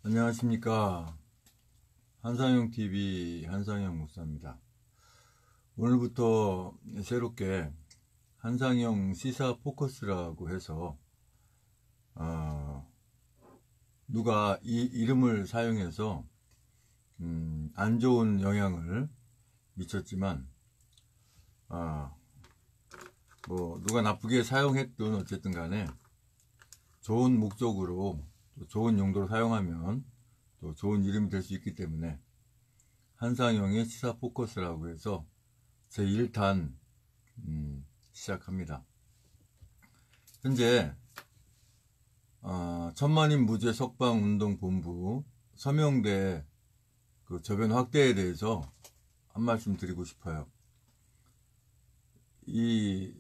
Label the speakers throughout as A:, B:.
A: 안녕하십니까. 한상형TV 한상형 목사입니다. 오늘부터 새롭게 한상형 시사 포커스라고 해서 누가 이 이름을 사용해서 안 좋은 영향을 미쳤지만 뭐 누가 나쁘게 사용했든 어쨌든 간에 좋은 목적으로 또 좋은 용도로 사용하면 또 좋은 이름이 될 수 있기 때문에 한상형의 시사 포커스라고 해서 제1탄 시작합니다. 현재 천만인 무죄 석방운동본부 서명대 그 저변 확대에 대해서 한 말씀 드리고 싶어요. 이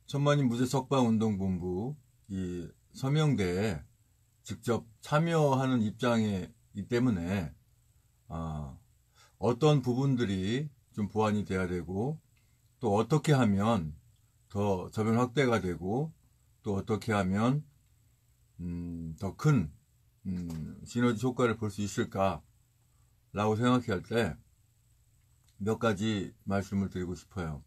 A: 천만인 무죄 석방운동본부 이 서명대에 직접 참여하는 입장이기 때문에 어떤 부분들이 좀 보완이 돼야 되고, 또 어떻게 하면 더 저변 확대가 되고, 또 어떻게 하면 더 큰 시너지 효과를 볼 수 있을까 라고 생각할 때 몇 가지 말씀을 드리고 싶어요.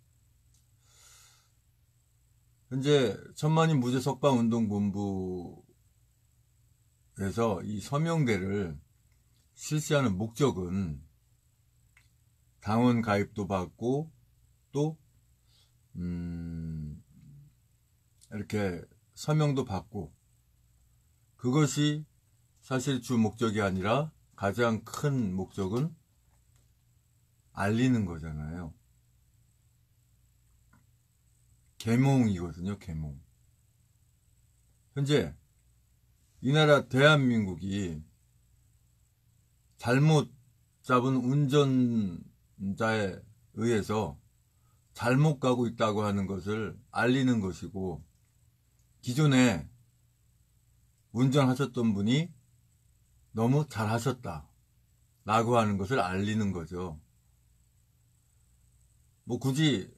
A: 현재 천만인 무죄 석방운동본부에서 이 서명대를 실시하는 목적은 당원 가입도 받고 또 이렇게 서명도 받고, 그것이 사실 주 목적이 아니라 가장 큰 목적은 알리는 거잖아요. 계몽이거든요. 계몽. 현재 이 나라 대한민국이 잘못 잡은 운전자에 의해서 잘못 가고 있다고 하는 것을 알리는 것이고, 기존에 운전하셨던 분이 너무 잘하셨다 라고 하는 것을 알리는 거죠. 뭐 굳이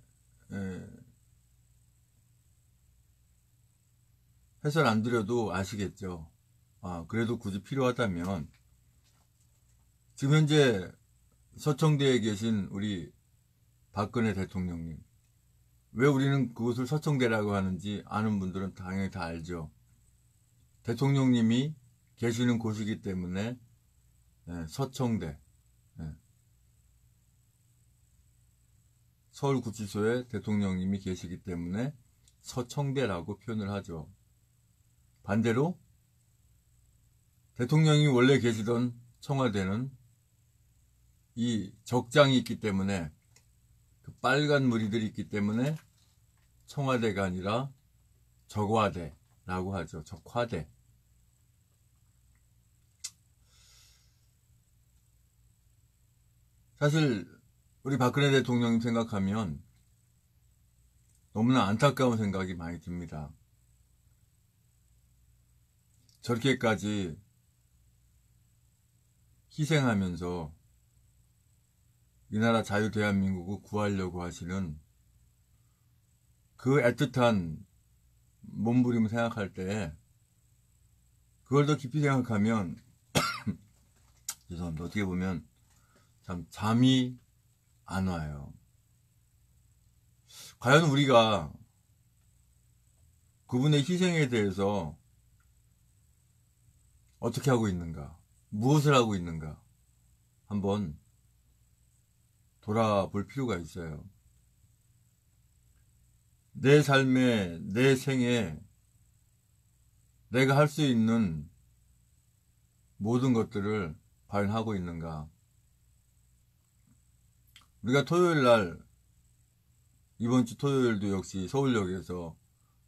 A: 해설 안 드려도 아시겠죠. 그래도 굳이 필요하다면, 지금 현재 서청대에 계신 우리 박근혜 대통령님, 왜 우리는 그곳을 서청대라고 하는지 아는 분들은 당연히 다 알죠. 대통령님이 계시는 곳이기 때문에 서청대, 서울구치소에 대통령님이 계시기 때문에 서청대라고 표현을 하죠. 반대로 대통령이 원래 계시던 청와대는 이 적장이 있기 때문에, 그 빨간 무리들이 있기 때문에 청와대가 아니라 적화대라고 하죠. 적화대. 사실 우리 박근혜 대통령 생각하면 너무나 안타까운 생각이 많이 듭니다. 저렇게까지 희생하면서 이 나라 자유 대한민국을 구하려고 하시는 그 애틋한 몸부림을 생각할 때, 그걸 더 깊이 생각하면 죄송합니다. 어떻게 보면 참 잠이 안 와요. 과연 우리가 그분의 희생에 대해서 어떻게 하고 있는가, 무엇을 하고 있는가 한번 돌아볼 필요가 있어요. 내 삶에, 내 생에 내가 할 수 있는 모든 것들을 과연 하고 있는가. 우리가 토요일날, 이번 주 토요일도 역시 서울역에서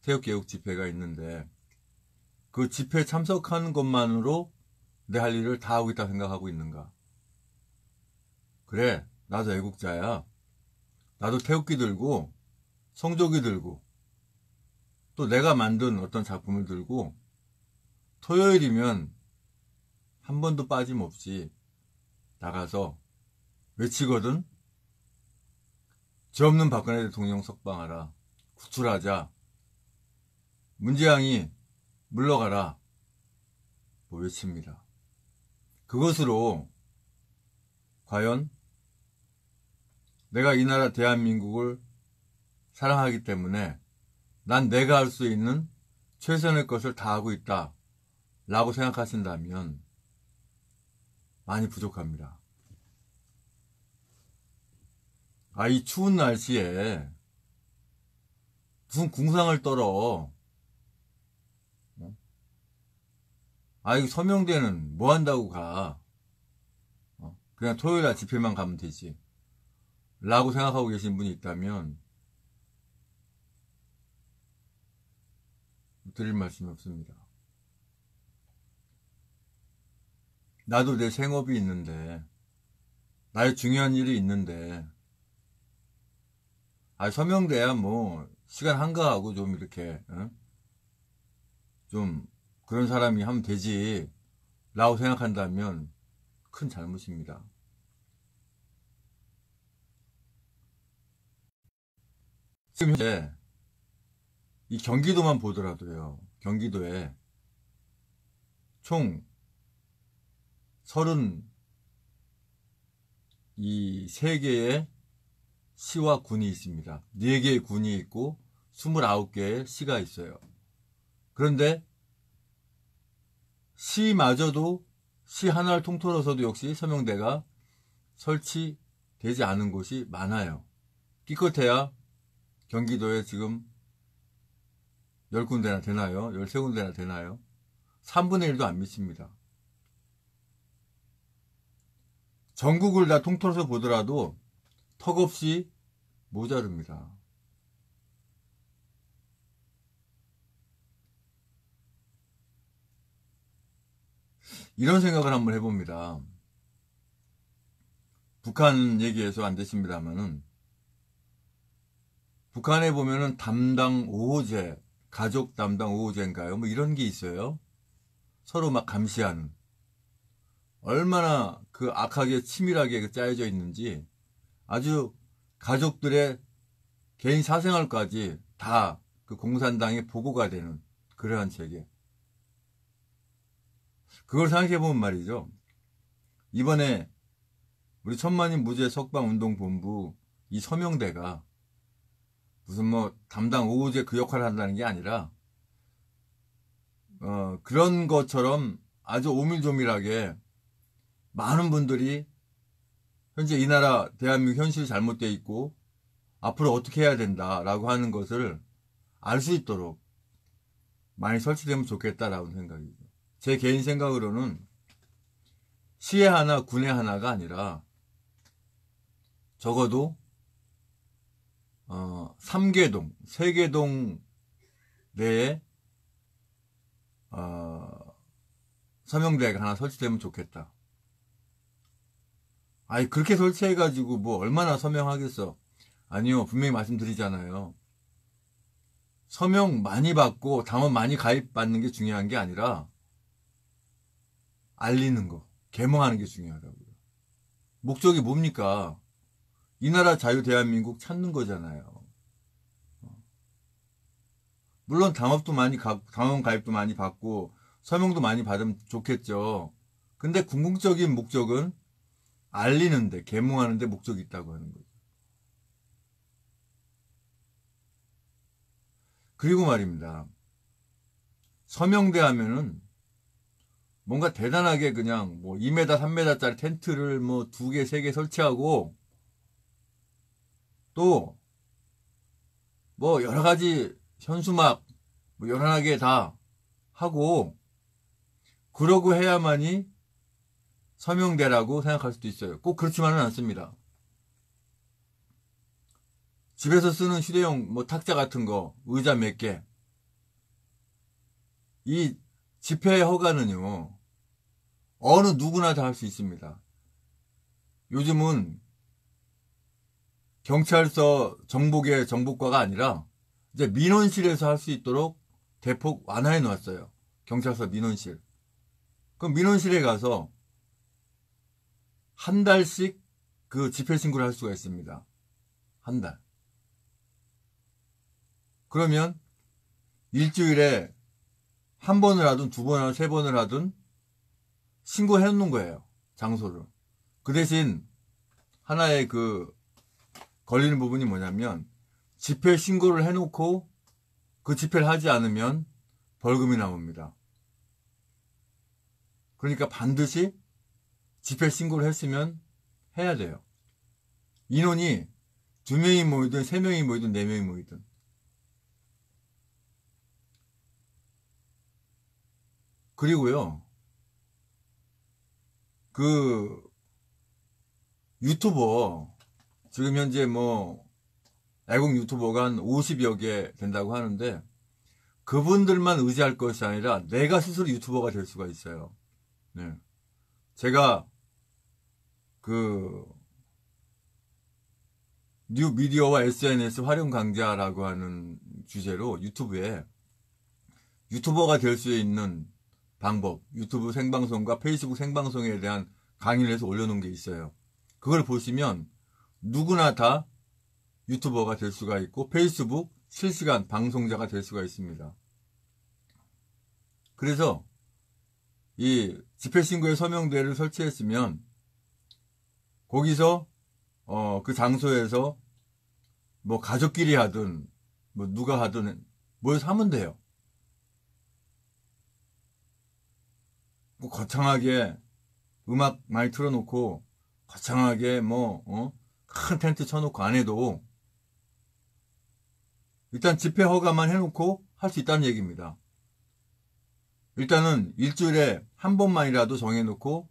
A: 새우개혁 집회가 있는데, 그 집회에 참석하는 것만으로 내 할 일을 다 하고 있다 생각하고 있는가. 그래, 나도 애국자야. 나도 태극기 들고 성조기 들고 또 내가 만든 어떤 작품을 들고 토요일이면 한 번도 빠짐없이 나가서 외치거든. 죄 없는 박근혜 대통령 석방하라. 구출하자. 문재양이 물러가라. 뭐 외칩니다. 그것으로 과연 내가 이 나라 대한민국을 사랑하기 때문에 난 내가 할 수 있는 최선의 것을 다 하고 있다 라고 생각하신다면 많이 부족합니다. 이 추운 날씨에 무슨 궁상을 떨어. 이 서명대는 뭐 한다고 가. 그냥 토요일날 집회만 가면 되지 라고 생각하고 계신 분이 있다면 드릴 말씀이 없습니다. 나도 내 생업이 있는데, 나의 중요한 일이 있는데, 서명대야 뭐 시간 한가하고 좀 이렇게 좀 그런 사람이 하면 되지 라고 생각한다면 큰 잘못입니다. 지금 현재 이 경기도만 보더라도요, 경기도에 총 33개의 시와 군이 있습니다. 4개의 군이 있고 29개의 시가 있어요. 그런데 시마저도 시 하나를 통틀어서도 역시 서명대가 설치되지 않은 곳이 많아요. 기껏해야 경기도에 지금 10군데나 되나요? 13군데나 되나요? 3분의 1도 안 미칩니다. 전국을 다 통틀어서 보더라도 턱없이 모자릅니다. 이런 생각을 한번 해봅니다. 북한 얘기해서 안 되십니다만은, 북한에 보면은 담당 5호제, 가족 담당 5호제인가요? 뭐 이런 게 있어요. 서로 막 감시하는. 얼마나 그 악하게 치밀하게 짜여져 있는지 아주 가족들의 개인 사생활까지 다 그 공산당에 보고가 되는 그러한 체계. 그걸 생각해보면 말이죠. 이번에 우리 천만인 무죄 석방운동본부 이 서명대가 무슨 뭐 담당 5호제 그 역할을 한다는 게 아니라 그런 것처럼 아주 오밀조밀하게 많은 분들이 현재 이 나라 대한민국 현실이 잘못되어 있고 앞으로 어떻게 해야 된다라고 하는 것을 알 수 있도록 많이 설치되면 좋겠다라는 생각이죠. 제 개인 생각으로는 시에 하나 군에 하나가 아니라 적어도 3개동, 3개동 내에 서명대가 하나 설치되면 좋겠다. 그렇게 설치해가지고 뭐 얼마나 서명하겠어. 아니요, 분명히 말씀드리잖아요. 서명 많이 받고 당원 많이 가입받는 게 중요한 게 아니라 알리는 거, 계몽하는 게 중요하다고요. 목적이 뭡니까? 이 나라 자유 대한민국 찾는 거잖아요. 물론 당원 가입도 많이 받고 서명도 많이 받으면 좋겠죠. 근데 궁극적인 목적은 알리는데, 계몽하는데 목적이 있다고 하는 거죠. 그리고 말입니다. 서명대 하면은 뭔가 대단하게 그냥 뭐 2m, 3m짜리 텐트를 뭐 2개, 3개 설치하고 또 뭐 여러 가지 현수막 뭐 요란하게 다 하고 그러고 해야만이 서명대라고 생각할 수도 있어요. 꼭 그렇지만은 않습니다. 집에서 쓰는 휴대용 뭐 탁자 같은 거, 의자 몇 개. 이 집회 허가는요, 어느 누구나 다 할 수 있습니다. 요즘은 경찰서 정복의 정복과가 아니라 이제 민원실에서 할 수 있도록 대폭 완화해 놓았어요. 경찰서 민원실. 그럼 민원실에 가서 한 달씩 그 집회 신고를 할 수가 있습니다. 한 달. 그러면 일주일에 한 번을 하든 두 번을 하든 세 번을 하든 신고해 놓는 거예요. 장소를. 그 대신 하나의 그 걸리는 부분이 뭐냐면 집회 신고를 해놓고 그 집회를 하지 않으면 벌금이 나옵니다. 그러니까 반드시 집회 신고를 했으면 해야 돼요. 인원이 2명이 모이든 3명이 모이든 4명이 모이든. 그리고요, 그 유튜버, 지금 현재 뭐 애국 유튜버가 한 50여 개 된다고 하는데 그분들만 의지할 것이 아니라 내가 스스로 유튜버가 될 수가 있어요. 네. 제가 그 뉴 미디어와 SNS 활용 강좌라고 하는 주제로 유튜브에 유튜버가 될 수 있는 방법, 유튜브 생방송과 페이스북 생방송에 대한 강의를 해서 올려놓은 게 있어요. 그걸 보시면 누구나 다 유튜버가 될 수가 있고 페이스북 실시간 방송자가 될 수가 있습니다. 그래서 이 집회신고의 서명대를 설치했으면 거기서 그 장소에서 뭐 가족끼리 하든 뭐 누가 하든 모여서 하면 돼요. 뭐 거창하게 음악 많이 틀어놓고 거창하게 큰 텐트 쳐놓고 안 해도 일단 집회 허가만 해놓고 할 수 있다는 얘기입니다. 일단은 일주일에 한 번만이라도 정해놓고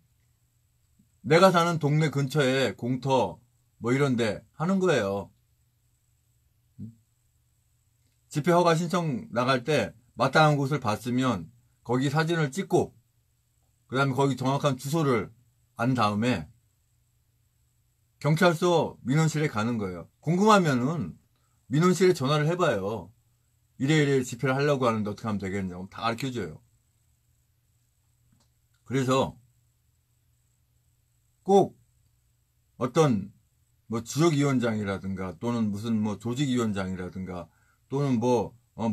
A: 내가 사는 동네 근처에 공터 뭐 이런데 하는 거예요. 집회 허가 신청 나갈 때 마땅한 곳을 봤으면 거기 사진을 찍고 그 다음에 거기 정확한 주소를 안 다음에 경찰서 민원실에 가는 거예요. 궁금하면은 민원실에 전화를 해봐요. 이래 집회를 하려고 하는데 어떻게 하면 되겠냐고 다 가르쳐줘요. 그래서 꼭 어떤 뭐 지역위원장이라든가 또는 무슨 뭐 조직위원장이라든가 또는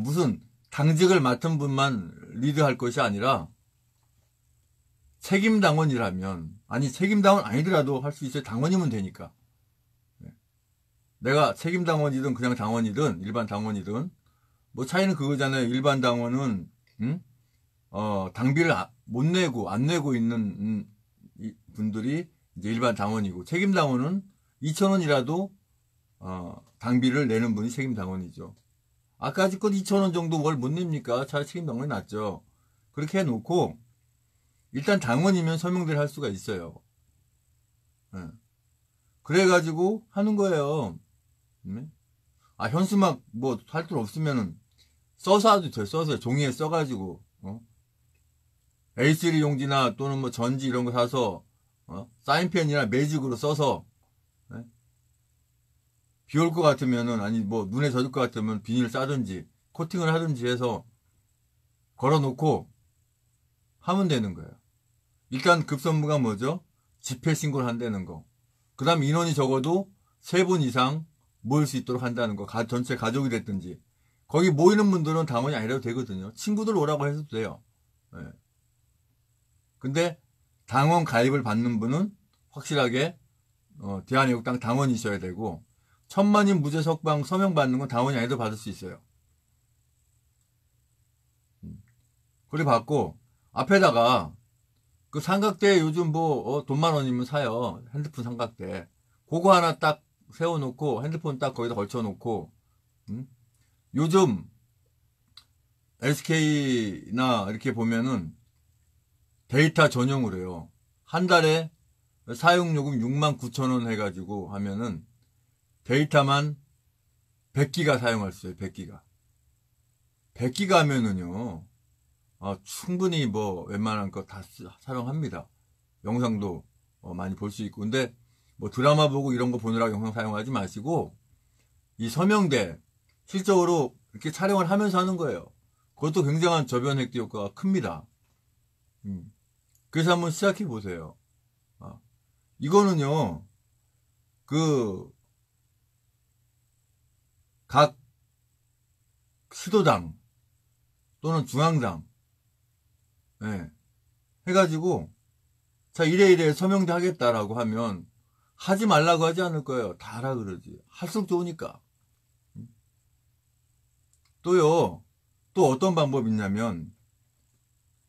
A: 무슨 당직을 맡은 분만 리드할 것이 아니라 책임당원이라면, 아니 책임당원 아니더라도 할 수 있어요. 당원이면 되니까. 내가 책임당원이든 그냥 당원이든 일반 당원이든 뭐 차이는 그거잖아요. 일반 당원은 당비를 못 내고 안 내고 있는 분들이 이제 일반 당원이고 책임당원은 2,000원이라도 당비를 내는 분이 책임당원이죠. 아까지껏 2,000원 정도 뭘 못 냅니까? 차라리 책임당원이 낫죠. 그렇게 해놓고 일단 당원이면 서명대를 할 수가 있어요. 네. 그래가지고 하는 거예요. 현수막 뭐 할 돈 없으면은 써서 해도 돼요. 써서 종이에 써가지고 A3 용지나 또는 뭐 전지 이런 거 사서 사인펜이나 매직으로 써서 비 올 것 같으면은 아니 뭐 눈에 젖을 것 같으면 비닐 싸든지 코팅을 하든지 해서 걸어놓고 하면 되는 거예요. 일단 급선무가 뭐죠? 집회 신고를 한다는 거. 그 다음 인원이 적어도 3분 이상 모일 수 있도록 한다는 거. 전체 가족이 됐든지. 거기 모이는 분들은 당원이 아니라도 되거든요. 친구들 오라고 해도 돼요. 네. 근데 당원 가입을 받는 분은 확실하게 대한애국당 당원이셔야 되고 1,000만인 무죄 석방 서명 받는 건 당원이 아니라도 받을 수 있어요. 그래 받고 앞에다가 그 삼각대 요즘 뭐 돈만 원이면 사요. 핸드폰 삼각대. 그거 하나 딱 세워놓고 핸드폰 딱 거기다 걸쳐놓고 요즘 SK나 이렇게 보면은 데이터 전용으로 해요. 한 달에 사용요금 69,000원 해가지고 하면은 데이터만 100기가 사용할 수 있어요. 100기가. 100기가 하면은요. 충분히 뭐 웬만한 거 다 사용합니다. 영상도 많이 볼 수 있고. 근데 뭐 드라마 보고 이런 거 보느라고 영상 사용하지 마시고 이 서명대 실적으로 이렇게 촬영을 하면서 하는 거예요. 그것도 굉장한 저변 획기 효과가 큽니다. 그래서 한번 시작해 보세요. 이거는요, 각 시도당 또는 중앙당, 예, 해가지고, 자, 이래 서명대 하겠다라고 하면, 하지 말라고 하지 않을 거예요. 다 하라 그러지. 할수록 좋으니까. 또요, 또 어떤 방법이 있냐면,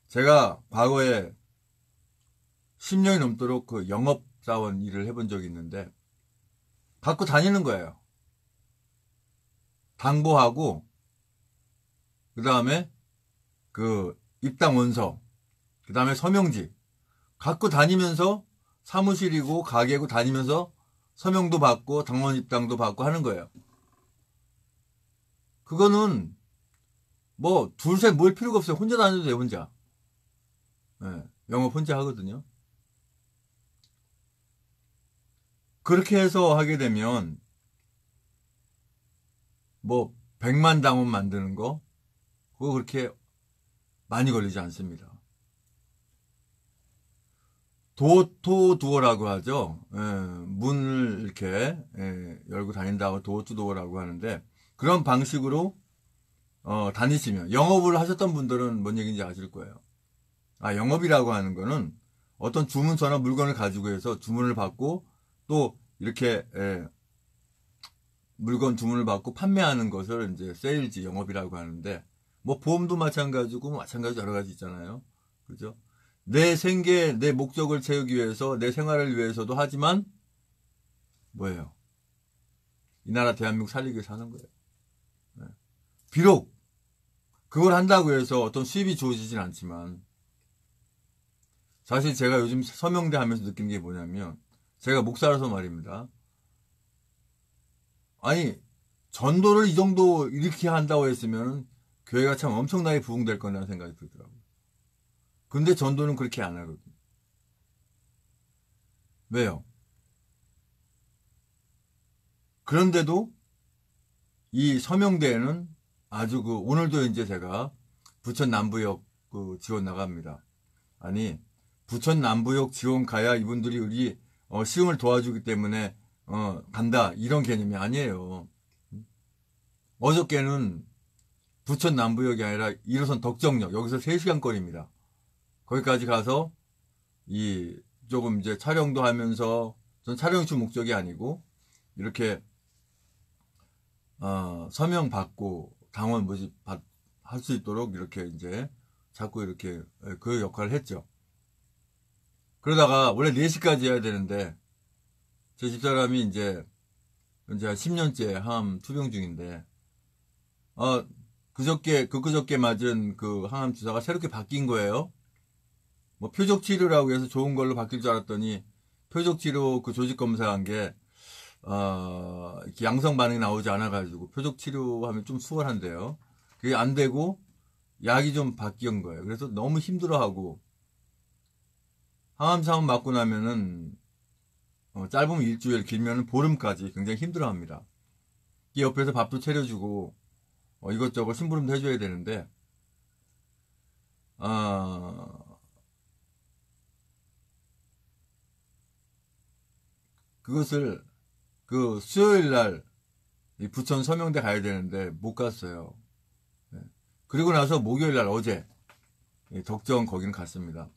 A: 제가 과거에 10년이 넘도록 그 영업사원 일을 해본 적이 있는데, 갖고 다니는 거예요. 당보하고, 그 다음에 그 입당 원서, 그 다음에 서명지, 갖고 다니면서 사무실이고 가게고 다니면서 서명도 받고 당원 입당도 받고 하는 거예요. 그거는 뭐 둘셋 모일 필요가 없어요. 혼자 다녀도 돼요. 혼자. 네, 영업 혼자 하거든요. 그렇게 해서 하게 되면 뭐 100만 당원 만드는 거 그거 그렇게 많이 걸리지 않습니다. 도어투도어라고 하죠. 예, 문을 이렇게 열고 다닌다고 도어투도어라고 하는데 그런 방식으로 다니시면 영업을 하셨던 분들은 뭔 얘기인지 아실 거예요. 아, 영업이라고 하는 거는 어떤 주문서나 물건을 가지고 해서 주문을 받고 또 이렇게 물건 주문을 받고 판매하는 것을 이제 세일즈 영업이라고 하는데 뭐 보험도 마찬가지고 마찬가지 여러 가지 있잖아요. 그죠? 내 생계, 내 목적을 채우기 위해서 내 생활을 위해서도 하지만 뭐예요? 이 나라 대한민국 살리기 위해 사는 거예요. 네. 비록 그걸 한다고 해서 어떤 수입이 주어지진 않지만 사실 제가 요즘 서명대 하면서 느낀 게 뭐냐면 제가 목사라서 말입니다. 아니 전도를 이 정도 이렇게 한다고 했으면 교회가 참 엄청나게 부흥될 거라는 생각이 들더라고요. 근데 전도는 그렇게 안 하거든요. 왜요? 그런데도 이 서명대에는 아주 오늘도 이제 제가 부천 남부역 지원 나갑니다. 아니, 부천 남부역 지원 가야 이분들이 우리 시흥을 도와주기 때문에 간다 이런 개념이 아니에요. 어저께는 부천 남부역이 아니라 1호선 덕정역 여기서 3시간 거리입니다. 거기까지 가서 조금 이제 촬영도 하면서 전 촬영이 주 목적이 아니고 이렇게 서명 받고 당원 모집 할 수 있도록 이렇게 이제 자꾸 이렇게 그 역할을 했죠. 그러다가 원래 4시까지 해야 되는데 제 집사람이 이제 한 10년째 항암 투병 중인데 그저께 맞은 그 항암 주사가 새롭게 바뀐 거예요. 뭐 표적 치료라고 해서 좋은 걸로 바뀔 줄 알았더니 표적 치료 그 조직 검사한 게 이렇게 양성 반응이 나오지 않아가지고 표적 치료하면 좀 수월한데요. 그게 안 되고 약이 좀 바뀐 거예요. 그래서 너무 힘들어하고 항암 맞고 나면은 짧으면 일주일, 길면은 보름까지 굉장히 힘들어합니다. 이 옆에서 밥도 차려주고 이것저것 심부름도 해줘야 되는데 그것을 그 수요일 날 부천 서명대 가야 되는데 못 갔어요. 그리고 나서 목요일 날 어제 덕정 거기는 갔습니다.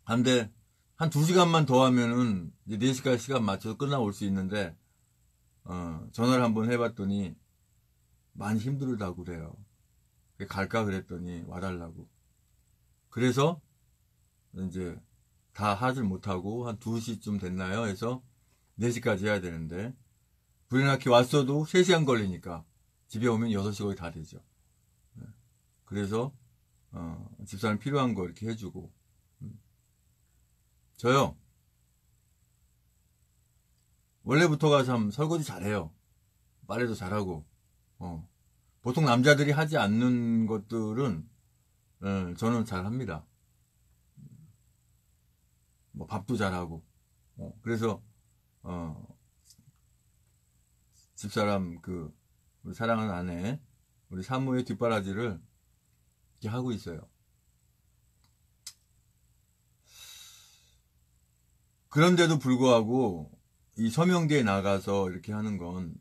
A: 근데 한 2시간만 더 하면은 이제 4시까지 시간 맞춰서 끝나올 수 있는데 전화를 한번 해봤더니 많이 힘들다고 그래요. 갈까 그랬더니 와달라고. 그래서 이제 다 하질 못하고 한 2시쯤 됐나요? 해서 4시까지 해야 되는데 불이 나게 왔어도 3시간 걸리니까 집에 오면 6시 거의 다 되죠. 그래서 집사람 필요한 거 이렇게 해주고 저요 원래부터가 참 설거지 잘해요. 빨래도 잘하고 보통 남자들이 하지 않는 것들은 저는 잘합니다. 뭐 밥도 잘하고 그래서 집사람 우리 사랑하는 아내 우리 사모의 뒷바라지를 이렇게 하고 있어요. 그런데도 불구하고 이 서명대에 나가서 이렇게 하는 건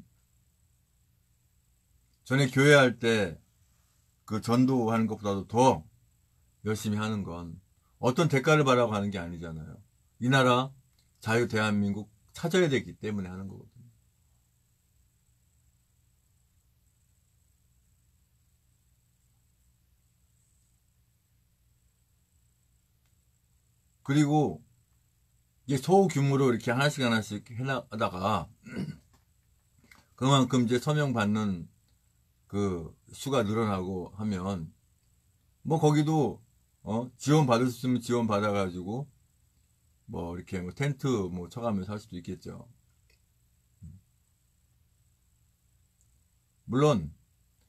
A: 전에 교회 할 때 그 전도하는 것보다도 더 열심히 하는 건 어떤 대가를 바라고 하는 게 아니잖아요. 이 나라 자유 대한민국 찾아야 되기 때문에 하는 거거든요. 그리고 이제 소규모로 이렇게 하나씩 하나씩 해나가다가 그만큼 이제 서명 받는 그 수가 늘어나고 하면 뭐 거기도 지원 받을 수 있으면 지원 받아가지고 뭐 이렇게 뭐 텐트 뭐 쳐가면서 할 수도 있겠죠. 물론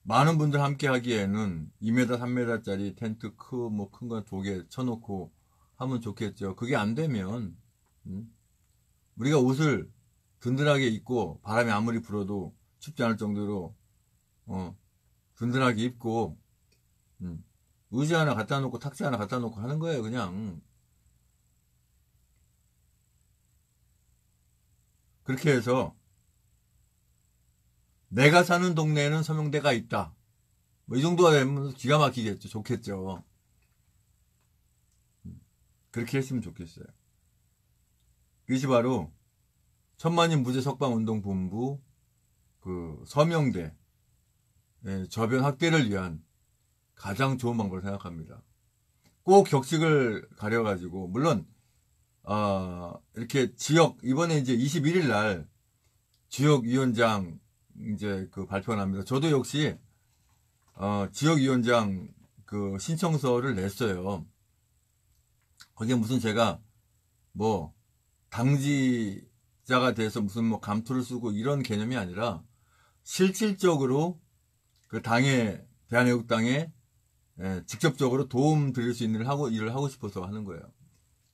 A: 많은 분들 함께 하기에는 2m, 3m짜리 텐트 뭐 큰 거 2개 쳐놓고 하면 좋겠죠. 그게 안 되면 우리가 옷을 든든하게 입고 바람이 아무리 불어도 춥지 않을 정도로 든든하게 입고 의자 하나 갖다 놓고 탁자 하나 갖다 놓고 하는 거예요. 그냥 그렇게 해서 내가 사는 동네에는 서명대가 있다. 뭐 이 정도가 되면 기가 막히겠죠. 좋겠죠. 그렇게 했으면 좋겠어요. 그것이 바로 천만인 무죄 석방운동본부 그 서명대 저변 확대를 위한 가장 좋은 방법을 생각합니다. 꼭 격식을 가려가지고 물론 이렇게 지역 이번에 이제 21일 날 지역위원장 이제 그 발표가 납니다. 저도 역시 지역위원장 그 신청서를 냈어요. 거기에 무슨 제가 뭐 당지자가 돼서 무슨 뭐 감투를 쓰고 이런 개념이 아니라 실질적으로 그 당에 대한애국당에 직접적으로 도움 드릴 수 있는 일을 하고 싶어서 하는 거예요.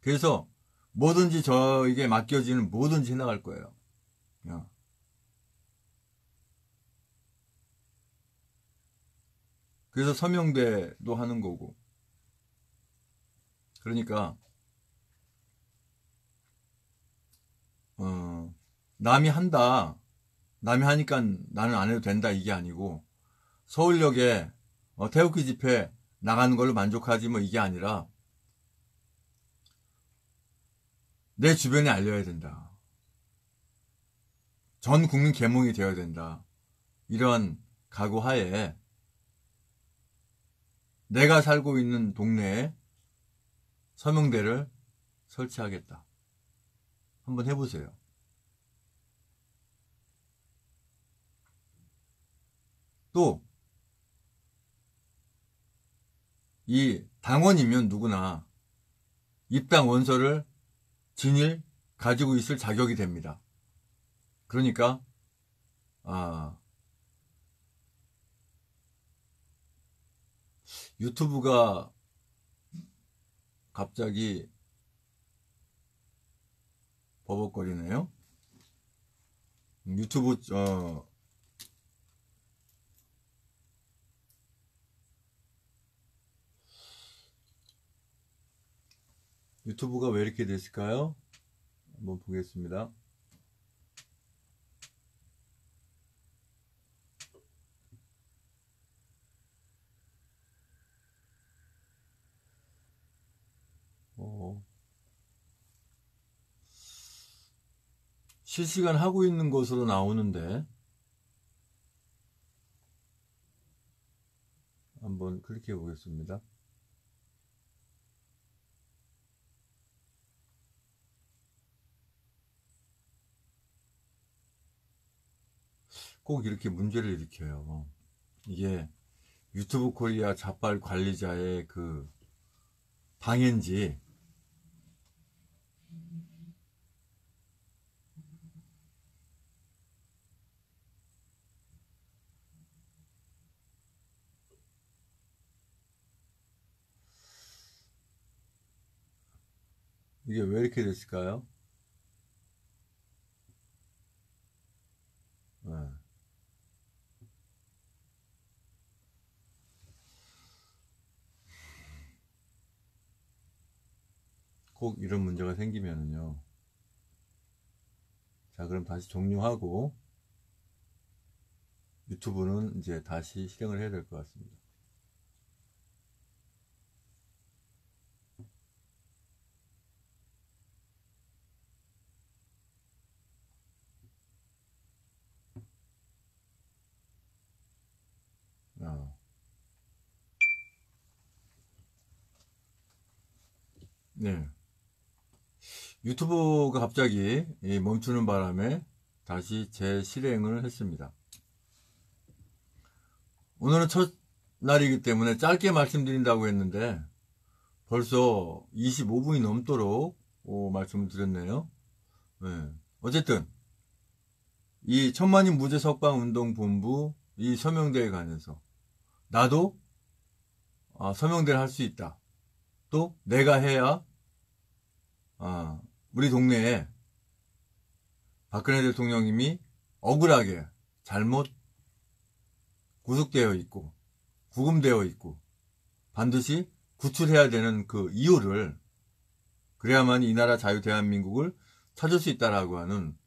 A: 그래서 뭐든지 저에게 맡겨지는 뭐든지 해나갈 거예요. 그래서 서명대도 하는 거고. 그러니까 남이 한다. 남이 하니까 나는 안 해도 된다 이게 아니고 서울역에 태극기 집회 나가는 걸로 만족하지 뭐 이게 아니라 내 주변에 알려야 된다. 전 국민 계몽이 되어야 된다. 이런 각오하에 내가 살고 있는 동네에 서명대를 설치하겠다. 한번 해보세요. 또 이 당원이면 누구나 입당 원서를 진일 가지고 있을 자격이 됩니다. 그러니까 유튜브가 갑자기 버벅거리네요. 유튜브가 왜 이렇게 됐을까요? 한번 보겠습니다. 실시간 하고 있는 것으로 나오는데 한번 클릭해 보겠습니다. 꼭 이렇게 문제를 일으켜요. 이게 유튜브 코리아 자빨 관리자의 그 방해인지 이게 왜 이렇게 됐을까요? 네. 꼭 이런 문제가 생기면요 자, 그럼 다시 종료하고 유튜브는 이제 다시 실행을 해야 될 것 같습니다. 네. 유튜브가 갑자기 멈추는 바람에 다시 재실행을 했습니다. 오늘은 첫 날이기 때문에 짧게 말씀드린다고 했는데 벌써 25분이 넘도록 말씀을 드렸네요. 네. 어쨌든 이 천만인 무죄 석방운동본부 이 서명대에 관해서 나도 서명대를 할 수 있다. 또 내가 해야 우리 동네에 박근혜 대통령님이 억울하게 잘못 구속되어 있고 구금되어 있고 반드시 구출해야 되는 그 이유를, 그래야만 이 나라 자유 대한민국을 찾을 수 있다라고 하는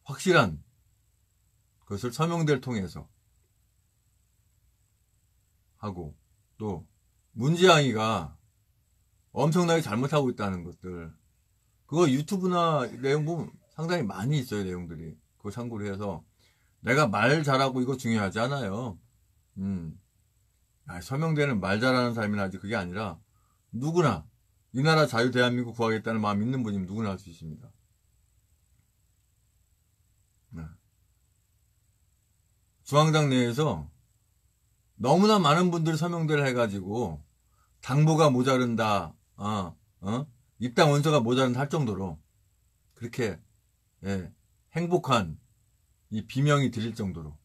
A: 확실한 것을 서명대를 통해서 하고, 또 문지양이가 엄청나게 잘못하고 있다는 것들, 그거 유튜브나 내용 보면 상당히 많이 있어요. 내용들이 그거 참고로 해서 내가 말 잘하고 이거 중요하지 않아요. 서명대는 말 잘하는 사람이나 하지, 그게 아니라 누구나 이 나라 자유 대한민국 구하겠다는 마음 있는 분이면 누구나 할 수 있습니다. 중앙당 내에서 너무나 많은 분들이 서명대를 해가지고 당보가 모자른다, 입당 원서가 모자른다 할 정도로 그렇게 행복한 이 비명이 들릴 정도로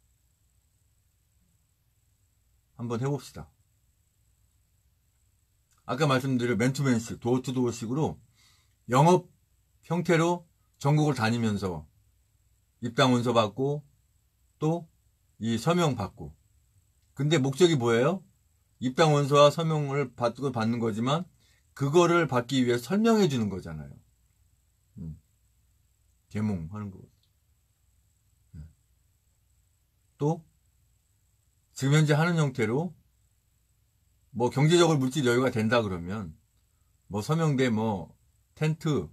A: 한번 해봅시다. 아까 말씀드린 맨투맨식, 도어투도어식으로 영업 형태로 전국을 다니면서 입당 원서 받고 또 이 서명 받고. 근데 목적이 뭐예요? 입당 원서와 서명을 받는 거지만 그거를 받기 위해 설명해 주는 거잖아요. 계몽하는 거. 또 지금 현재 하는 형태로 뭐 경제적으로 물질 여유가 된다 그러면 뭐 서명대 뭐 텐트,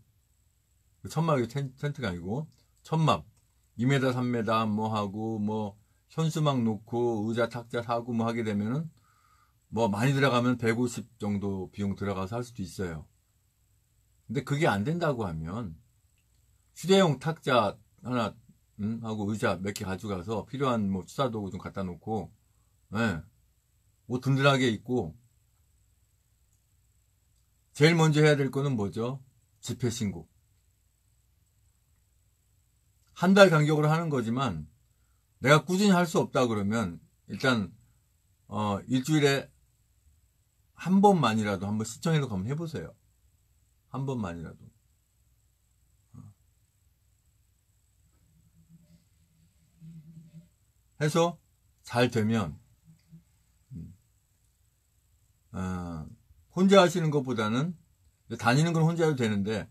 A: 천막이 텐트가 아니고 천막 2m 3m 뭐 하고 뭐 현수막 놓고 의자 탁자 사고 뭐 하게 되면은 뭐 많이 들어가면 150 정도 비용 들어가서 할 수도 있어요. 근데 그게 안 된다고 하면 휴대용 탁자 하나 하고 의자 몇 개 가져가서 필요한 뭐 수사 도구 좀 갖다 놓고 뭐 든든하게 있고, 제일 먼저 해야 될 거는 뭐죠? 집회 신고. 한 달 간격으로 하는 거지만 내가 꾸준히 할 수 없다 그러면 일단 일주일에 한 번만이라도 한번 시청해서 한번 해보세요. 한 번만이라도. 해서 잘 되면 혼자 하시는 것보다는, 다니는 건 혼자 해도 되는데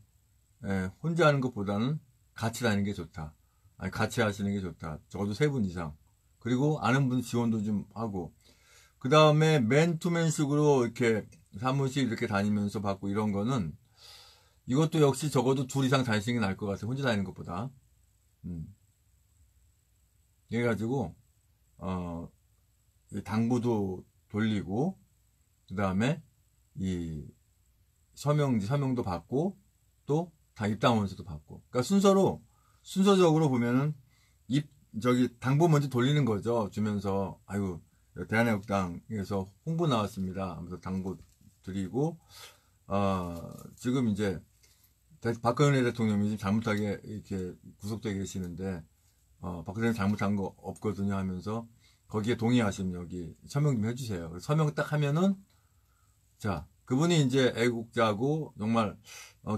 A: 혼자 하는 것보다는 같이 다니는 게 좋다. 아니, 같이 하시는 게 좋다. 적어도 3분 이상. 그리고 아는 분 지원도 좀 하고, 그 다음에 맨투맨식으로 이렇게 사무실 이렇게 다니면서 받고 이런 거는, 이것도 역시 적어도 2 이상 다니시는 게 나을 것 같아요. 혼자 다니는 것보다. 그래가지고 당부도 돌리고, 그 다음에 이 서명도 받고, 또 다 입당원서도 받고. 그러니까 순서적으로 보면은 당부 먼저 돌리는 거죠. 주면서 아유 대한애국당에서 홍보 나왔습니다 하면서 당부 드리고, 지금 이제 박근혜 대통령이 지금 잘못하게 이렇게 구속되어 계시는데 박근혜 잘못한 거 없거든요 하면서 거기에 동의하시면 여기 서명 좀 해주세요. 서명 딱 하면은, 자, 그분이 이제 애국자고 정말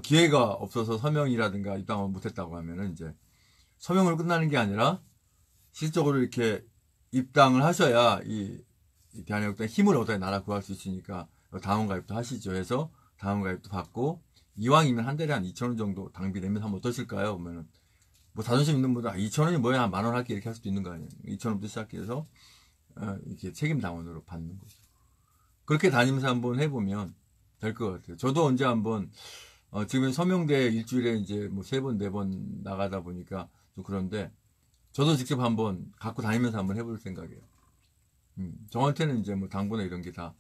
A: 기회가 없어서 서명이라든가 입당을 못했다고 하면은 이제 서명으로 끝나는 게 아니라 실질적으로 이렇게 입당을 하셔야 이 대한애국당 힘을 얻어야 나라 구할 수 있으니까 당원가입도 하시죠. 해서 당원가입도 받고, 이왕이면 한 달에 한 2,000원 정도 당비 내면 하면 어떠실까요? 그러면은 뭐 자존심 있는 분들 2,000원이 뭐야, 10,000원 할게 이렇게 할 수도 있는 거 아니에요. 2,000원부터 시작해서 이렇게 책임 당원으로 받는 거죠. 그렇게 다니면서 한번 해보면 될 것 같아요. 저도 언제 한번 지금 서명대 일주일에 이제 뭐 3번, 4번 나가다 보니까 좀 그런데 저도 직접 한번 갖고 다니면서 한번 해볼 생각이에요. 저한테는 이제 뭐 당부나 이런 게 다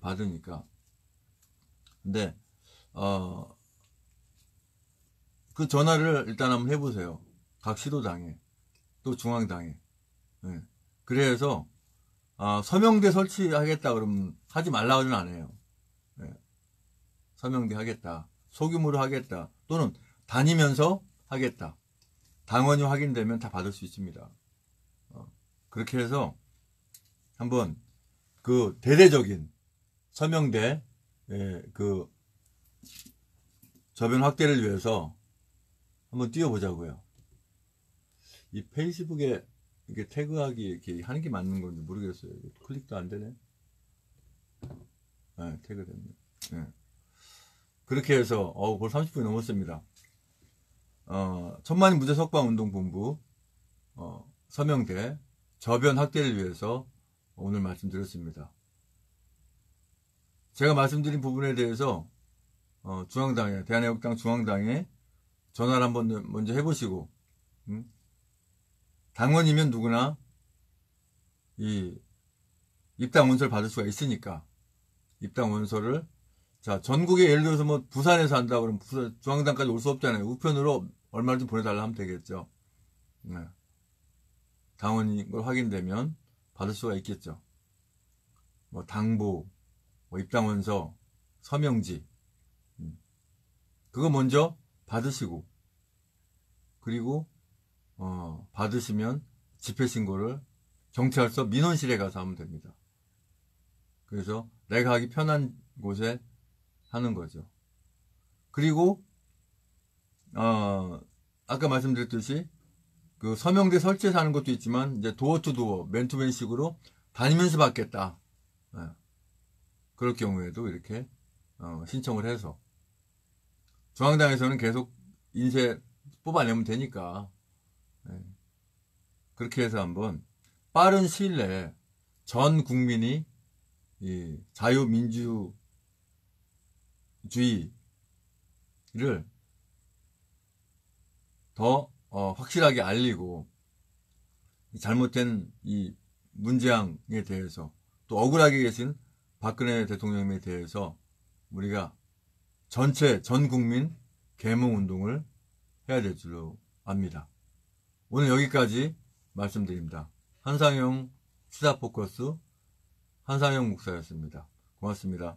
A: 받으니까. 근데 그 전화를 일단 한번 해보세요. 각 시도당에 또 중앙당에. 네. 그래서 서명대 설치하겠다 그러면 하지 말라고는 안 해요. 네. 서명대 하겠다, 소규모로 하겠다, 또는 다니면서 하겠다, 당원이 확인되면 다 받을 수 있습니다. 그렇게 해서 한번 그 대대적인 서명대 그 저변 확대를 위해서 한번 뛰어보자고요. 이 페이스북에 이게 태그하기 이렇게 하는 게 맞는 건지 모르겠어요. 클릭도 안 되네. 네, 태그 됐네. 네. 그렇게 해서 벌써 30분이 넘었습니다. 천만인 무죄 석방운동본부 서명대 저변 확대를 위해서 오늘 말씀드렸습니다. 제가 말씀드린 부분에 대해서 중앙당에, 대한애국당 중앙당에 전화를 한번 먼저 해보시고, 당원이면 누구나 이 입당 원서를 받을 수가 있으니까 입당 원서를, 자, 전국에 예를 들어서 뭐 부산에서 한다 그러면 부산 중앙당까지 올 수 없잖아요. 우편으로 얼마를 좀 보내달라 하면 되겠죠. 네. 당원인 걸 확인되면 받을 수가 있겠죠. 뭐 당부, 뭐 입당 원서, 서명지, 그거 먼저 받으시고, 그리고 받으시면 집회신고를 경찰서 민원실에 가서 하면 됩니다. 그래서 내가 하기 편한 곳에 하는 거죠. 그리고 아까 말씀드렸듯이 그 서명대 설치해서 하는 것도 있지만 이제 도어 투 도어, 맨투맨 식으로 다니면서 받겠다. 그럴 경우에도 이렇게 신청을 해서 중앙당에서는 계속 인쇄 뽑아내면 되니까 그렇게 해서 한번 빠른 시일 내에 전 국민이 이 자유민주주의를 더 확실하게 알리고 잘못된 이 문재앙에 대해서 또 억울하게 계신 박근혜 대통령에 대해서 우리가 전체 전 국민 계몽운동을 해야 될 줄로 압니다. 오늘 여기까지 말씀드립니다. 한상영 시사포커스 한상영 목사였습니다. 고맙습니다.